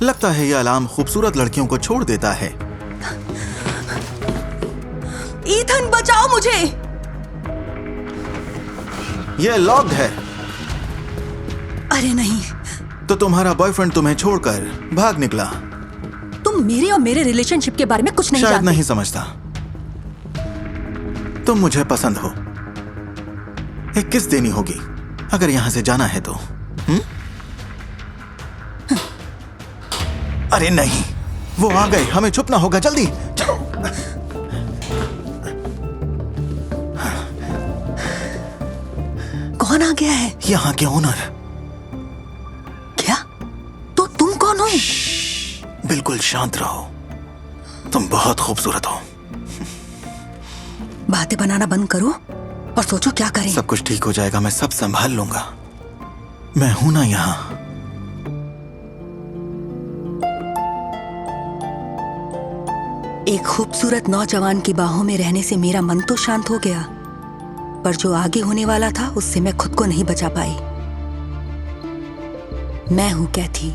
लगता है यह अलार्म खूबसूरत लड़कियों को छोड़ देता है। ईथन, बचाओ मुझे। यह लॉक्ड है। अरे नहीं। तो तुम्हारा बॉयफ्रेंड तुम्हें छोड़कर भाग निकला। तुम मेरे और मेरे रिलेशनशिप के बारे में कुछ नहीं शायद जानते। नहीं समझता। तुम मुझे पसंद हो। एक किस देनी होगी अगर यहां से जाना है तो। अरे नहीं, वो आ गए, हमें छुपना होगा, जल्दी चलो। कौन आ गया है? यहाँ के ओनर। क्या? तो तुम कौन हो? बिल्कुल शांत रहो, तुम बहुत खूबसूरत हो। बातें बनाना बंद करो और सोचो क्या करें। सब कुछ ठीक हो जाएगा, मैं सब संभाल लूंगा। मैं हूं ना यहाँ। एक खूबसूरत नौजवान की बाहों में रहने से मेरा मन तो शांत हो गया, पर जो आगे होने वाला था उससे मैं खुद को नहीं बचा पाई। मैं हूं कैथी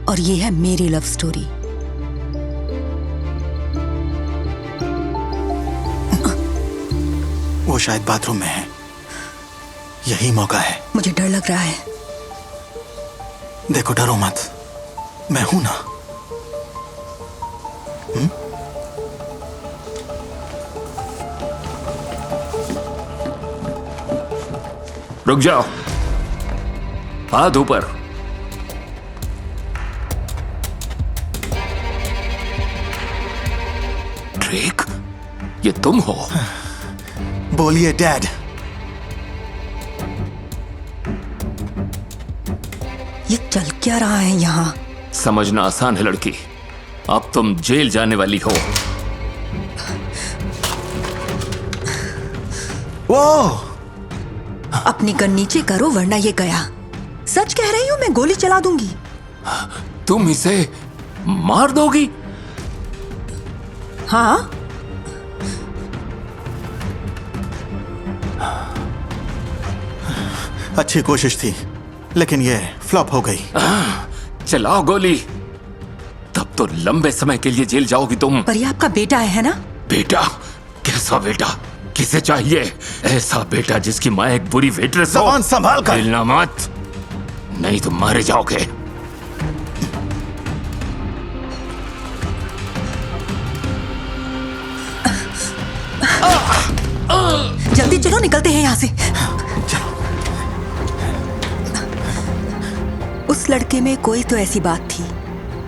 और ये है मेरी लव स्टोरी। वो शायद बाथरूम में है। यही मौका है। मुझे डर लग रहा है। देखो, डरो मत, मैं हूं ना। रुक जाओ, हाथ ऊपर। ड्रेक, ये तुम हो? बोलिए डैड। ये चल क्या रहा है यहाँ? समझना आसान है लड़की, अब तुम जेल जाने वाली हो। वो अपनी गन नीचे करो वरना ये गया। सच कह रही हूं, मैं गोली चला दूंगी। तुम इसे मार दोगी? हाँ। अच्छी कोशिश थी, लेकिन ये फ्लॉप हो गई। चलाओ गोली, तब तो लंबे समय के लिए जेल जाओगी तुम। पर ये आपका बेटा है ना? बेटा? कैसा बेटा? किसे चाहिए? ऐसा बेटा जिसकी माँ एक बुरी वेट्रेस हो। जबान संभाल कर। हिलना मत, नहीं तो मारे जाओगे। जल्दी चलो, निकलते हैं यहाँ से। उस लड़के में कोई तो ऐसी बात थी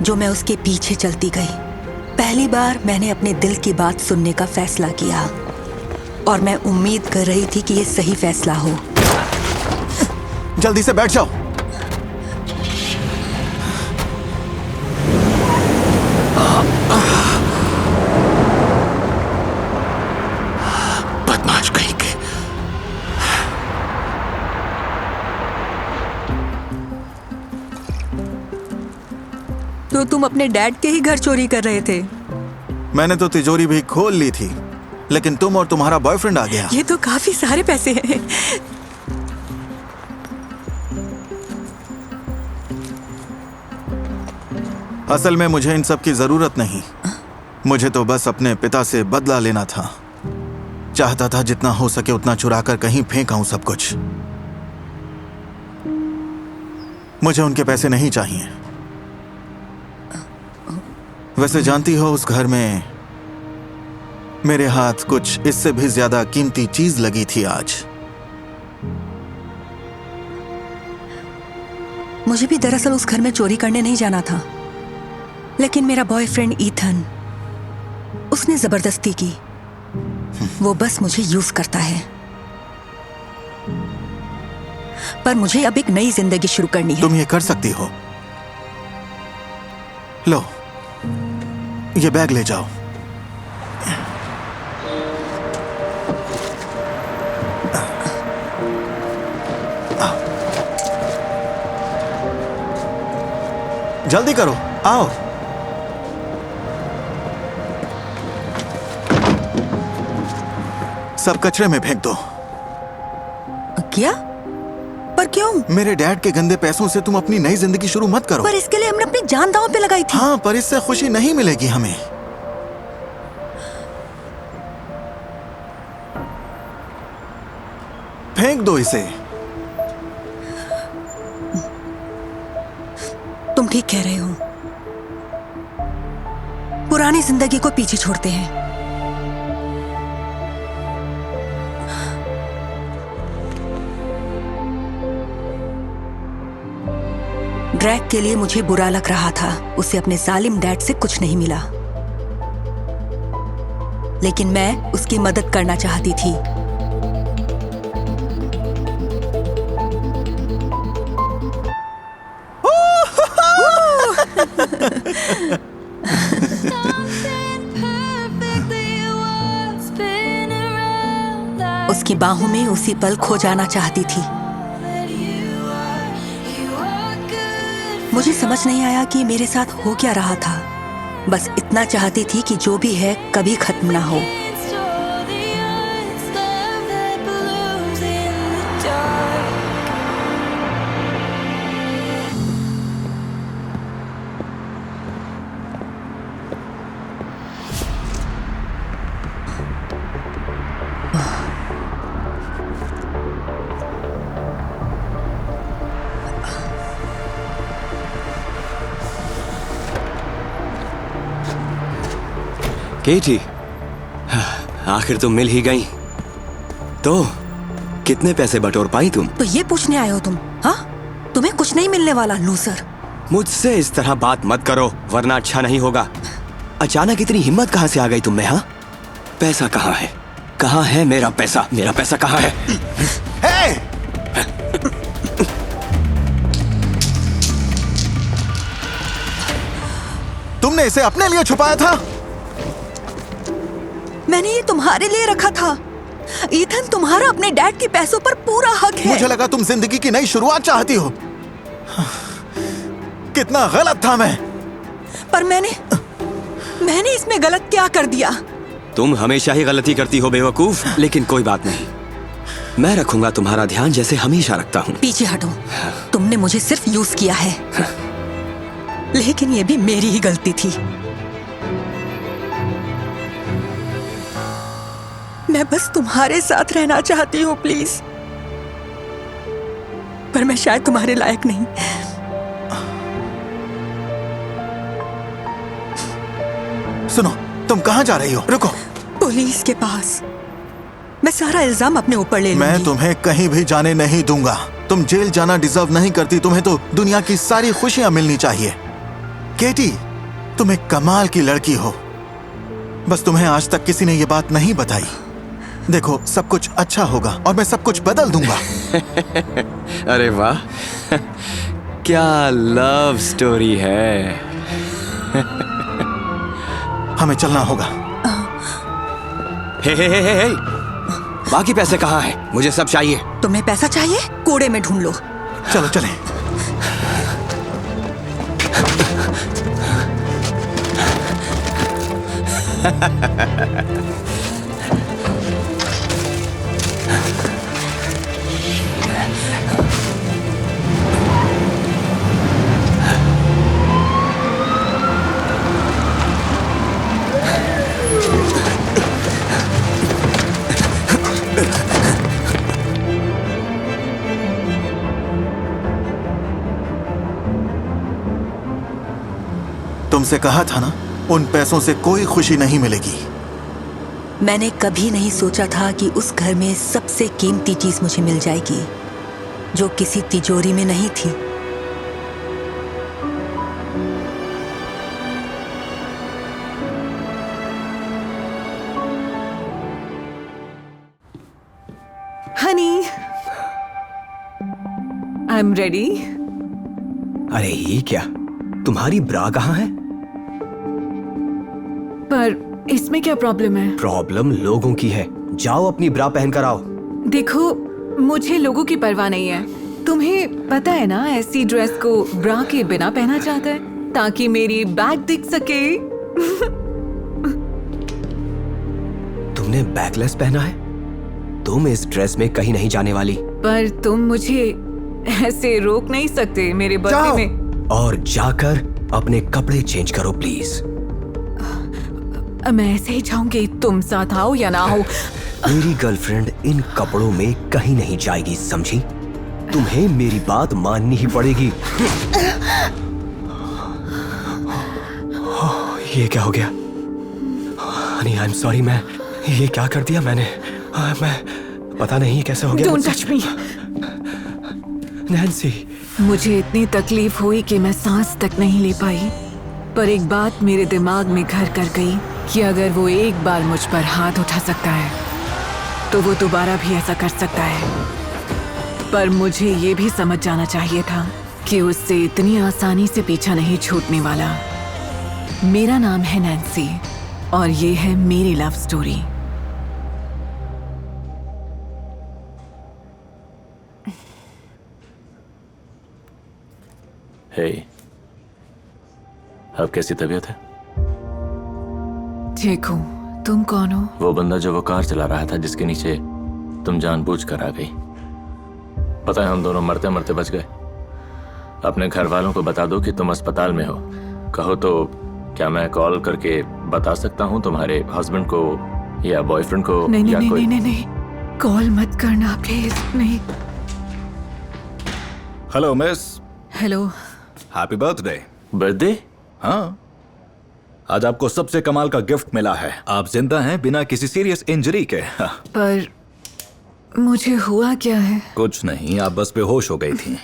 जो मैं उसके पीछे चलती गई। पहली बार मैंने अपने दिल की बात सुनने का फैसला किया और मैं उम्मीद कर रही थी कि ये सही फैसला हो। जल्दी से बैठ जाओ। बदमाश कहीं के। तो तुम अपने डैड के ही घर चोरी कर रहे थे? मैंने तो तिजोरी भी खोल ली थी, लेकिन तुम और तुम्हारा बॉयफ्रेंड आ गया। ये तो काफी सारे पैसे हैं। असल में मुझे इन सब की जरूरत नहीं। मुझे तो बस अपने पिता से बदला लेना था। चाहता था जितना हो सके उतना चुरा कर कहीं फेंक आऊं सब कुछ। मुझे उनके पैसे नहीं चाहिए। वैसे जानती हो, उस घर में मेरे हाथ कुछ इससे भी ज्यादा कीमती चीज लगी थी आज। मुझे भी दरअसल उस घर में चोरी करने नहीं जाना था, लेकिन मेरा बॉयफ्रेंड ईथन, उसने जबरदस्ती की। वो बस मुझे यूज करता है। पर मुझे अब एक नई जिंदगी शुरू करनी है। तुम ये कर सकती हो। लो, ये बैग ले जाओ। जल्दी करो, आओ। सब कचरे में फेंक दो। क्या? पर क्यों? मेरे डैड के गंदे पैसों से तुम अपनी नई जिंदगी शुरू मत करो। पर इसके लिए हमने अपनी जान दांव पे लगाई थी। हाँ, पर इससे खुशी नहीं मिलेगी हमें। फेंक दो इसे। तुम ठीक कह रहे हो। पुरानी जिंदगी को पीछे छोड़ते हैं। ड्रैग के लिए मुझे बुरा लग रहा था। उसे अपने जालिम डैड से कुछ नहीं मिला, लेकिन मैं उसकी मदद करना चाहती थी। उसकी बाहों में उसी पल खो जाना चाहती थी। मुझे समझ नहीं आया कि मेरे साथ हो क्या रहा था। बस इतना चाहती थी कि जो भी है कभी खत्म ना हो। केटी, आखिर तुम मिल ही गई। तो कितने पैसे बटोर पाई तुम? तो ये पूछने आए हो तुम? हाँ, तुम्हें कुछ नहीं मिलने वाला लूजर। मुझसे इस तरह बात मत करो, वरना अच्छा नहीं होगा। अचानक इतनी हिम्मत कहाँ से आ गई तुम में? हाँ, पैसा कहाँ है? कहाँ है मेरा पैसा? मेरा पैसा कहाँ है? हे! तुमने इसे अपने लिए छुपाया था? मैंने ये तुम्हारे लिए रखा था। ईथन, तुम्हारा अपने डैड के पैसों पर पूरा हक है। मुझे लगा तुम जिंदगी की नई शुरुआत चाहती हो। कितना गलत था मैं। पर मैंने इसमें गलत क्या कर दिया? तुम हमेशा ही गलती करती हो बेवकूफ। लेकिन कोई बात नहीं, मैं रखूंगा तुम्हारा ध्यान जैसे हमेशा रखता हूँ। पीछे हटो। तुमने मुझे सिर्फ यूज किया है, लेकिन ये भी मेरी ही गलती थी। मैं बस तुम्हारे साथ रहना चाहती हूँ, प्लीज। पर मैं शायद तुम्हारे लायक नहीं। सुनो, तुम कहाँ जा रही हो? रुको। पुलिस के पास। मैं सारा इल्जाम अपने ऊपर ले लूंगी। मैं तुम्हें कहीं भी जाने नहीं दूंगा। तुम जेल जाना डिजर्व नहीं करती। तुम्हें तो दुनिया की सारी खुशियां मिलनी चाहिए। केटी, तुम एक कमाल की लड़की हो। बस तुम्हें आज तक किसी ने ये बात नहीं बताई। देखो, सब कुछ अच्छा होगा और मैं सब कुछ बदल दूंगा। अरे वाह, क्या लव स्टोरी है। हमें चलना होगा। हे। बाकी पैसे कहाँ हैं? मुझे सब चाहिए। तुम्हें पैसा चाहिए? कूड़े में ढूंढ लो। चलो चलें। तुमसे कहा था ना, उन पैसों से कोई खुशी नहीं मिलेगी। मैंने कभी नहीं सोचा था कि उस घर में सबसे कीमती चीज मुझे मिल जाएगी, जो किसी तिजोरी में नहीं थी। Honey, I am ready. अरे ये क्या, तुम्हारी ब्रा कहाँ है? पर इसमें क्या प्रॉब्लम है? प्रॉब्लम लोगों की है। जाओ अपनी ब्रा पहन कर आओ। देखो, मुझे लोगों की परवाह नहीं है। तुम्हें पता है ना, ऐसी ड्रेस को ब्रा के बिना पहना जाता है ताकि मेरी बैक दिख सके। तुमने बैकलेस पहना है? तुम इस ड्रेस में कहीं नहीं जाने वाली। पर तुम मुझे ऐसे रोक नहीं सकते मेरे बर्थडे जाओ। में। और जाकर अपने कपड़े चेंज करो प्लीज। मैं ऐसे ही जाऊंगी, तुम साथ आओ या ना हो। मेरी गर्लफ्रेंड इन कपड़ों में कहीं नहीं जाएगी, समझी? तुम्हें मेरी बात माननी ही पड़ेगी। ये क्या हो गया? हनी, आई एम सॉरी, मैं ये क्या कर दिया मैंने? मैं पता नहीं कैसे हो गया। Don't touch me. नैन्सी, मुझे इतनी तकलीफ हुई कि मैं सांस तक नहीं ले पाई, पर एक बात मेरे दिमाग में घर कर गई कि अगर वो एक बार मुझ पर हाथ उठा सकता है तो वो दोबारा भी ऐसा कर सकता है। पर मुझे ये भी समझ जाना चाहिए था कि उससे इतनी आसानी से पीछा नहीं छूटने वाला। मेरा नाम है नैन्सी और ये है मेरी लव स्टोरी। हे, अब कैसी तबीयत है? ठीक हूँ, तुम कौन हो? वो बंदा जो वो कार चला रहा था जिसके नीचे तुम जानबूझकर आ गई। पता है हम दोनों मरते मरते बच गए। अपने घर वालों को बता दो कि तुम अस्पताल में हो। कहो तो क्या मैं कॉल करके बता सकता हूँ तुम्हारे हस्बैंड को या बॉयफ्रेंड को? नहीं या नहीं कोई... नहीं नहीं नहीं, कॉल मत करना प्लीज। नहीं। Hello miss, hello. Happy birthday. Birthday? हाँ, आज आपको सबसे कमाल का गिफ्ट मिला है। आप जिंदा हैं बिना किसी सीरियस इंजरी के। हाँ, पर मुझे हुआ क्या है? कुछ नहीं, आप बस बेहोश हो गई थी।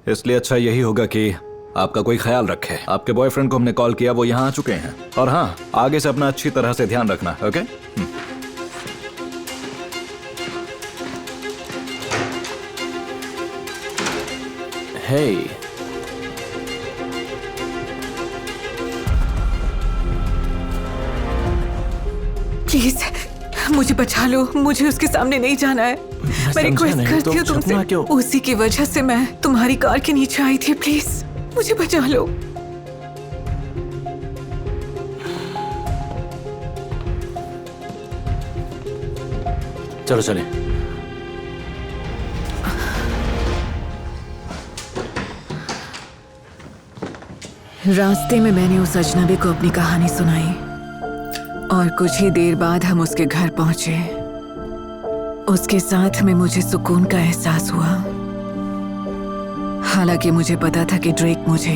इसलिए अच्छा यही होगा कि आपका कोई ख्याल रखे। आपके बॉयफ्रेंड को हमने कॉल किया, वो यहाँ आ चुके हैं। और हाँ, आगे से अपना अच्छी तरह से ध्यान रखना, ओके? हे, प्लीज मुझे बचा लो, मुझे उसके सामने नहीं जाना है। मैं रिक्वेस्ट करती हूँ तुमसे। क्यों? उसी की वजह से मैं तुम्हारी कार के नीचे आई थी। प्लीज मुझे बचा लो। चलो चले। रास्ते में मैंने उस अजनबी को अपनी कहानी सुनाई और कुछ ही देर बाद हम उसके घर पहुंचे। उसके साथ में मुझे सुकून का एहसास हुआ। हालांकि मुझे पता था कि ड्रेक मुझे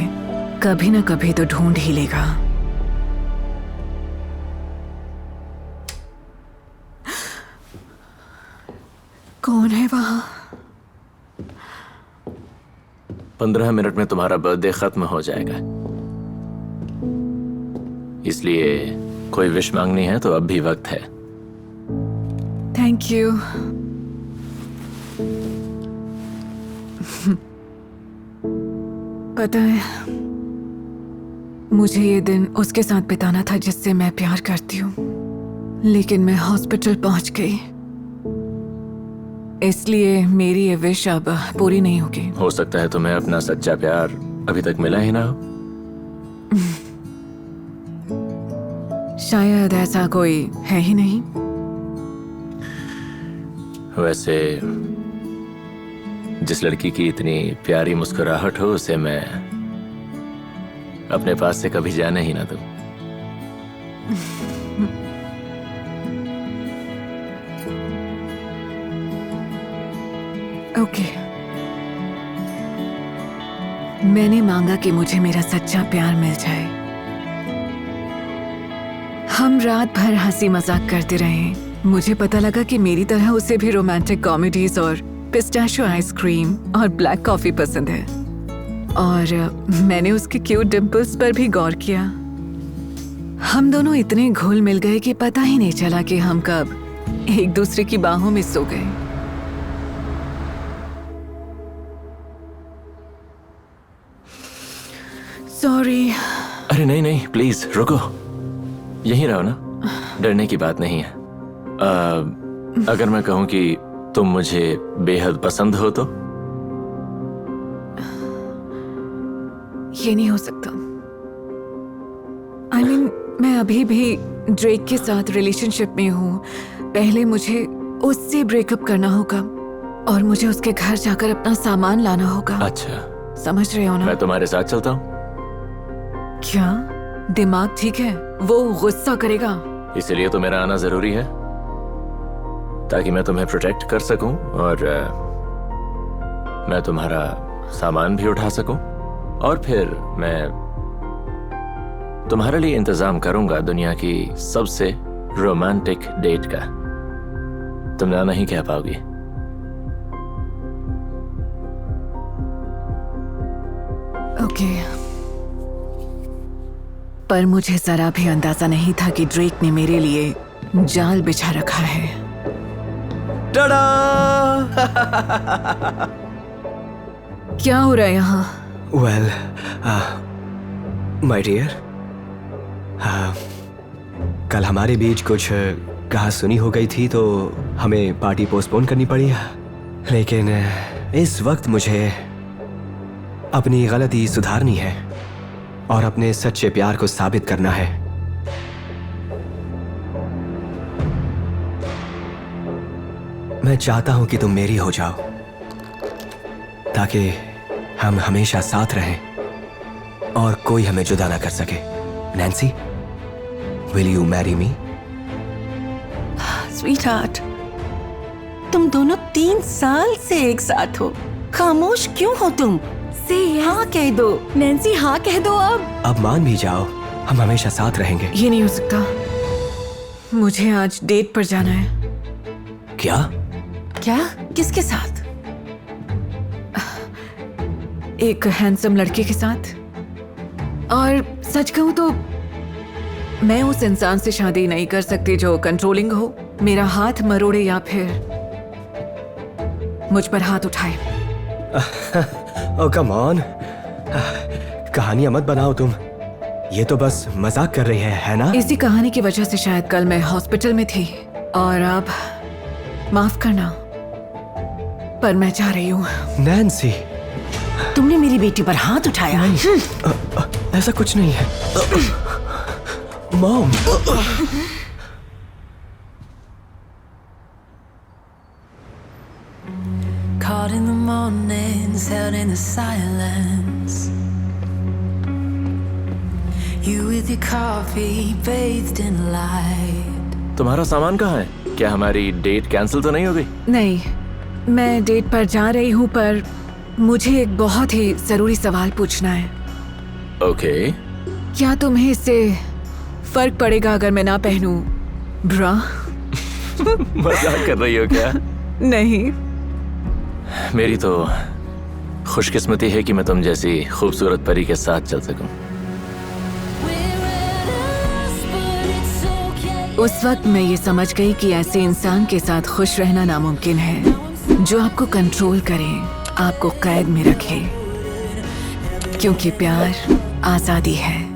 कभी ना कभी तो ढूंढ ही लेगा। कौन है वहां? 15 मिनट में तुम्हारा बर्थडे खत्म हो जाएगा, इसलिए कोई विश मांगनी है तो अब भी वक्त है। Thank you. पता है, मुझे ये दिन उसके साथ बिताना था जिससे मैं प्यार करती हूँ, लेकिन मैं हॉस्पिटल पहुंच गई, इसलिए मेरी ये विश अब पूरी नहीं होगी। हो सकता है तुम्हें अपना सच्चा प्यार अभी तक मिला ही ना हो। शायद ऐसा कोई है ही नहीं। वैसे जिस लड़की की इतनी प्यारी मुस्कुराहट हो उसे मैं अपने पास से कभी जाने ही ना दूं। ओके। मैंने मांगा कि मुझे मेरा सच्चा प्यार मिल जाए। हम रात भर हंसी मजाक करते रहे। मुझे पता लगा कि मेरी तरह उसे भी रोमांटिक कॉमेडीज और पिस्ताशियो आइसक्रीम और ब्लैक कॉफी पसंद है, और मैंने उसके क्यूट डिंपल्स पर भी गौर किया। हम दोनों इतने घुल मिल गए कि पता ही नहीं चला कि हम कब एक दूसरे की बाहों में सो गए। सॉरी। अरे नहीं नहीं, प्लीज रुको, यहीं रहो ना, डरने की बात नहीं है। अगर मैं कहूं कि तुम मुझे बेहद पसंद हो तो? ये नहीं हो सकता। I mean, मैं अभी भी ड्रेक के साथ रिलेशनशिप में हूँ। पहले मुझे उससे ब्रेकअप करना होगा, और मुझे उसके घर जाकर अपना सामान लाना होगा। अच्छा, समझ रहे हो ना? मैं तुम्हारे साथ चलता हूँ। क्या दिमाग ठीक है? वो गुस्सा करेगा। इसीलिए तो मेरा आना जरूरी है, ताकि मैं तुम्हें प्रोटेक्ट कर सकूं और मैं तुम्हारा सामान भी उठा सकूं, और फिर मैं तुम्हारे लिए इंतजाम करूंगा दुनिया की सबसे रोमांटिक डेट का। तुम ना नहीं कह पाओगी। ओके, पर मुझे जरा भी अंदाजा नहीं था कि ड्रेक ने मेरे लिए जाल बिछा रखा है। टाडा! क्या हो रहा है यहाँ? वेल, माय डियर, कल हमारे बीच कुछ कहा सुनी हो गई थी, तो हमें पार्टी पोस्टपोन करनी पड़ी। लेकिन इस वक्त मुझे अपनी गलती सुधारनी है और अपने सच्चे प्यार को साबित करना है। मैं चाहता हूं कि तुम मेरी हो जाओ, ताकि हम हमेशा साथ रहें और कोई हमें जुदा ना कर सके। Nancy, will you marry me? Sweetheart, तुम दोनों 3 साल से एक साथ हो। खामोश क्यों हो तुम? हाँ कह दो। नैन्सी, हाँ कह दो अब मान भी जाओ, हम हमेशा साथ रहेंगे। ये नहीं हो सकता। मुझे आज डेट पर जाना है। क्या? क्या? किसके साथ? एक हैंडसम लड़के के साथ। और सच कहूं तो मैं उस इंसान से शादी नहीं कर सकती जो कंट्रोलिंग हो, मेरा हाथ मरोड़े या फिर मुझ पर हाथ उठाए। ओ कम ऑन, कहानियां मत बनाओ तुम। ये तो बस मजाक कर रही है ना? इसी कहानी की वजह से शायद कल मैं हॉस्पिटल में थी, और अब माफ करना, पर मैं जा रही हूँ। नैन्सी, तुमने मेरी बेटी पर हाथ उठाया? ऐसा कुछ नहीं है। Mom, Caught in the mornings, held in the silence. You with your coffee, bathed in light. तुम्हारा सामान कहाँ है? क्या हमारी डेट कैंसिल तो नहीं हो गई? नहीं, मैं डेट पर जा रही हूँ, पर मुझे एक बहुत ही जरूरी सवाल पूछना है। ओके। क्या तुम्हें इससे फर्क पड़ेगा अगर मैं ना पहनूं ब्रा? मजाक कर रही हो क्या? नहीं। मेरी तो खुशकिस्मती है कि मैं तुम जैसी खूबसूरत परी के साथ चल सकूं। उस वक्त मैं ये समझ गई कि ऐसे इंसान के साथ खुश रहना नामुमकिन है जो आपको कंट्रोल करे, आपको कैद में रखे, क्योंकि प्यार आजादी है।